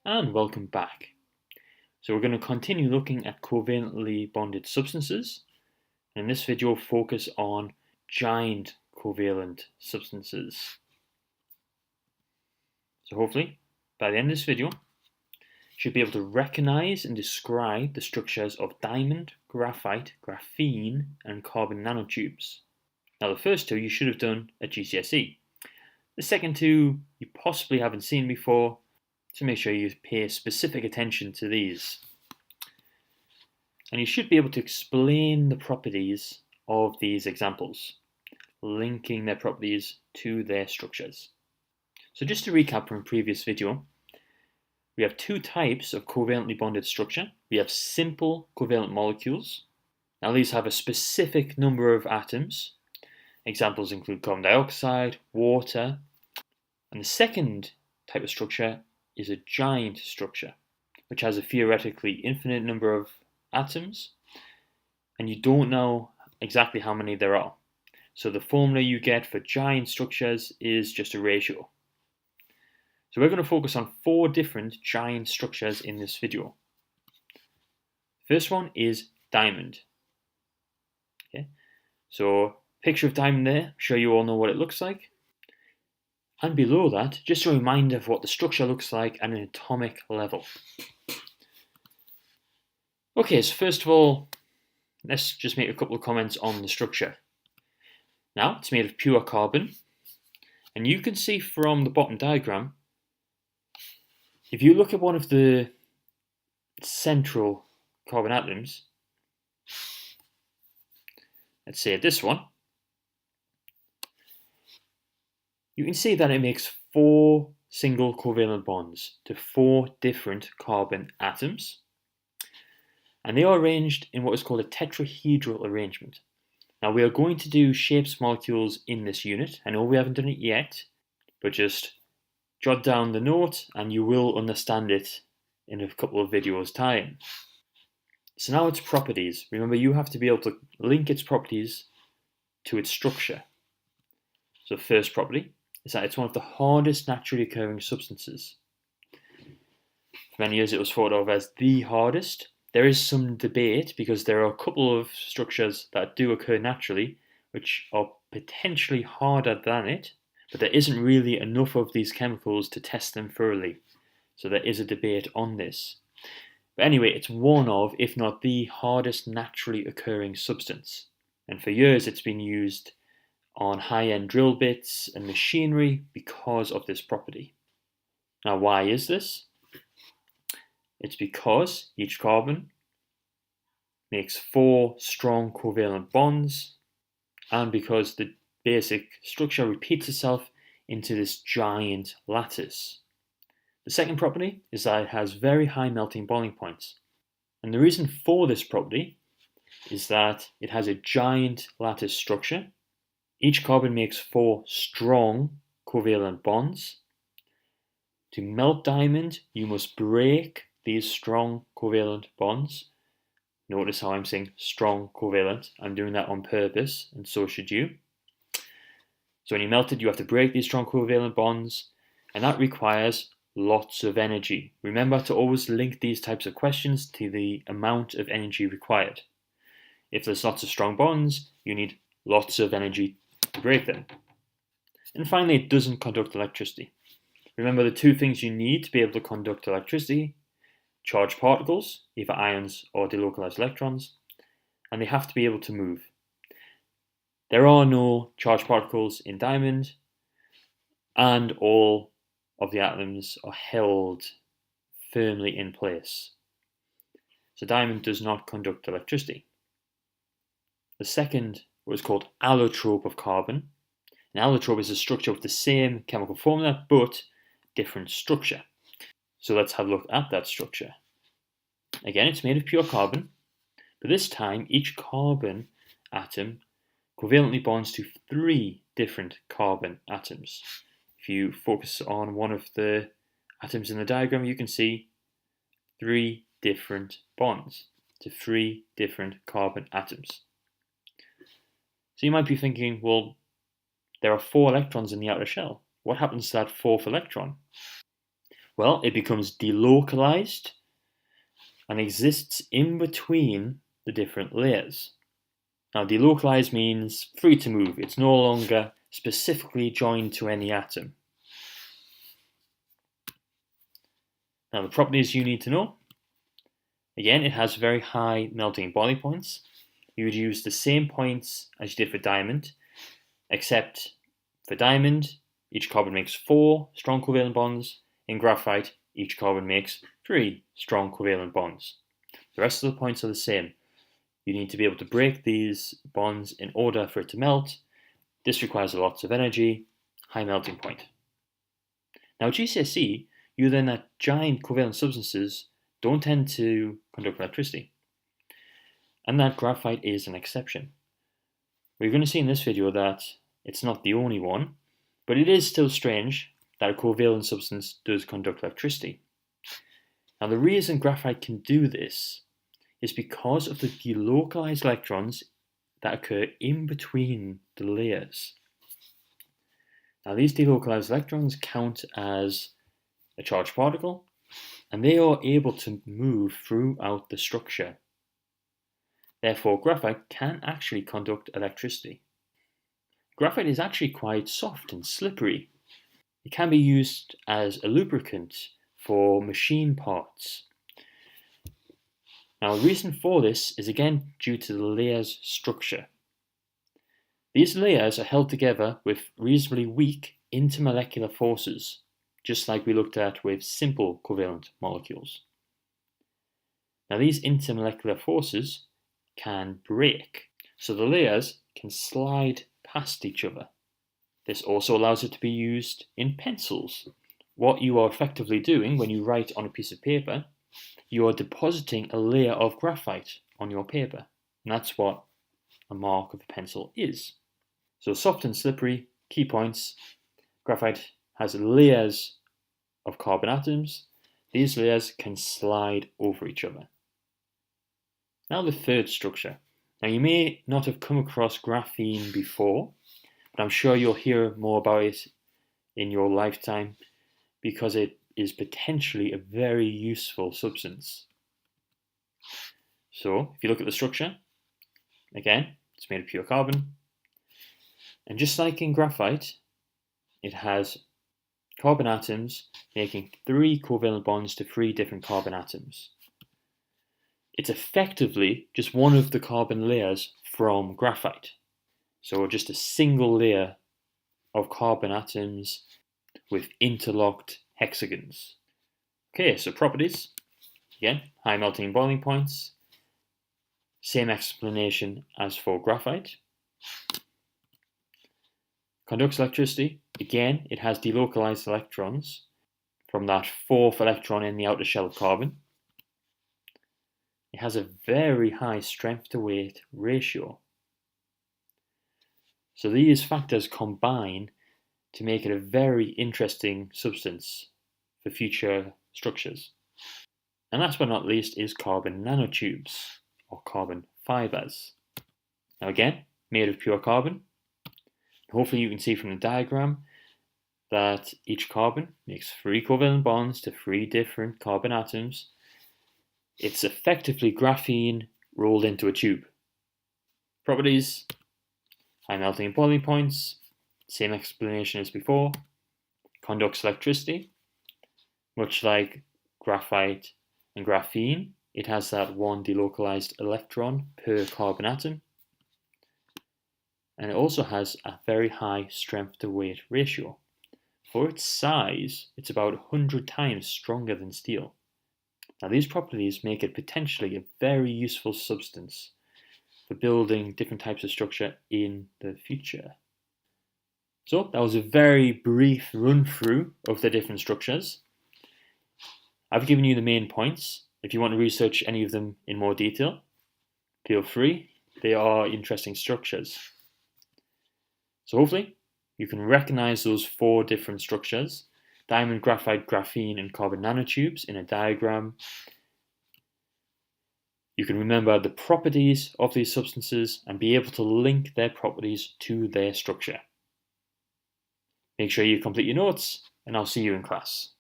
And welcome back. So we're going to continue looking at covalently bonded substances. In this video, we'll focus on giant covalent substances. So hopefully, by the end of this video, you should be able to recognize and describe the structures of diamond, graphite, graphene, and carbon nanotubes. Now the first two you should have done at GCSE. The second two you possibly haven't seen before, so make sure you pay specific attention to these. And you should be able to explain the properties of these examples, linking their properties to their structures. So just to recap from a previous video, we have two types of covalently bonded structure. We have simple covalent molecules. Now these have a specific number of atoms. Examples include carbon dioxide, water. And the second type of structure is a giant structure, which has a theoretically infinite number of atoms, and you don't know exactly how many there are. So the formula you get for giant structures is just a ratio. So we're going to focus on 4 different giant structures in this video. First one is diamond. Okay, so picture of diamond there, I'm sure you all know what it looks like. And below that, just a reminder of what the structure looks like at an atomic level. Okay, so first of all, let's just make a couple of comments on the structure. Now, it's made of pure carbon, and you can see from the bottom diagram, if you look at one of the central carbon atoms, let's say this one, you can see that it makes 4 single covalent bonds to 4 different carbon atoms. And they are arranged in what is called a tetrahedral arrangement. Now we are going to do shapes molecules in this unit. I know we haven't done it yet, but just jot down the note and you will understand it in a couple of videos time. So now its properties. Remember, you have to be able to link its properties to its structure. So the first property is that it's one of the hardest naturally occurring substances. For many years it was thought of as the hardest. There is some debate because there are a couple of structures that do occur naturally which are potentially harder than it, but there isn't really enough of these chemicals to test them thoroughly. So there is a debate on this. But anyway, it's one of, if not the hardest naturally occurring substance. And for years it's been used on high-end drill bits and machinery because of this property. Now why is this? It's because each carbon makes 4 strong covalent bonds, and because the basic structure repeats itself into this giant lattice. The second property is that it has very high melting boiling points. And the reason for this property is that it has a giant lattice structure. Each carbon makes 4 strong covalent bonds. To melt diamond, you must break these strong covalent bonds. Notice how I'm saying strong covalent. I'm doing that on purpose, and so should you. So when you melt it, you have to break these strong covalent bonds, and that requires lots of energy. Remember to always link these types of questions to the amount of energy required. If there's lots of strong bonds, you need lots of energy to break them. And finally, it doesn't conduct electricity. Remember the 2 things you need to be able to conduct electricity: charged particles, either ions or delocalized electrons, and they have to be able to move. There are no charged particles in diamond, and all of the atoms are held firmly in place. So diamond does not conduct electricity. The second was called allotrope of carbon. An allotrope is a structure with the same chemical formula but different structure. So let's have a look at that structure. Again, it's made of pure carbon, but this time each carbon atom covalently bonds to 3 different carbon atoms. If you focus on one of the atoms in the diagram, you can see 3 different bonds to 3 different carbon atoms. So you might be thinking, well, there are 4 electrons in the outer shell. What happens to that 4th electron? Well, it becomes delocalized and exists in between the different layers. Now, delocalized means free to move. It's no longer specifically joined to any atom. Now, the properties you need to know. Again, it has very high melting and boiling points. You would use the same points as you did for diamond, except for diamond, each carbon makes 4 strong covalent bonds. In graphite, each carbon makes 3 strong covalent bonds. The rest of the points are the same. You need to be able to break these bonds in order for it to melt. This requires lots of energy, high melting point. Now, at GCSE, you learn that giant covalent substances don't tend to conduct electricity, and that graphite is an exception. We're going to see in this video that it's not the only one, but it is still strange that a covalent substance does conduct electricity. Now, the reason graphite can do this is because of the delocalized electrons that occur in between the layers. Now, these delocalized electrons count as a charged particle, and they are able to move throughout the structure. Therefore, graphite can actually conduct electricity. Graphite is actually quite soft and slippery. It can be used as a lubricant for machine parts. Now, the reason for this is again due to the layers' structure. These layers are held together with reasonably weak intermolecular forces, just like we looked at with simple covalent molecules. Now, these intermolecular forces can break, so the layers can slide past each other. This also allows it to be used in pencils. What you are effectively doing when you write on a piece of paper, you are depositing a layer of graphite on your paper. And that's what a mark of a pencil is. So soft and slippery, key points. Graphite has layers of carbon atoms. These layers can slide over each other. Now the third structure. Now you may not have come across graphene before, but I'm sure you'll hear more about it in your lifetime because it is potentially a very useful substance. So if you look at the structure, again, it's made of pure carbon. And just like in graphite, it has carbon atoms making 3 covalent bonds to 3 different carbon atoms. It's effectively just one of the carbon layers from graphite. So just a single layer of carbon atoms with interlocked hexagons. Okay, so properties. Again, high melting and boiling points. Same explanation as for graphite. Conducts electricity. Again, it has delocalized electrons from that 4th electron in the outer shell of carbon. It has a very high strength to weight ratio. So these factors combine to make it a very interesting substance for future structures. And last but not least is carbon nanotubes, or carbon fibers. Now again, made of pure carbon. Hopefully you can see from the diagram that each carbon makes 3 covalent bonds to 3 different carbon atoms. It's effectively graphene rolled into a tube. Properties, high melting and boiling points, same explanation as before. Conducts electricity, much like graphite and graphene, it has that 1 delocalized electron per carbon atom. And it also has a very high strength to weight ratio. For its size, it's about 100 times stronger than steel. Now these properties make it potentially a very useful substance for building different types of structure in the future. So that was a very brief run through of the different structures. I've given you the main points. If you want to research any of them in more detail, feel free. They are interesting structures. So hopefully you can recognize those 4 different structures: diamond, graphite, graphene, and carbon nanotubes in a diagram. You can remember the properties of these substances and be able to link their properties to their structure. Make sure you complete your notes, and I'll see you in class.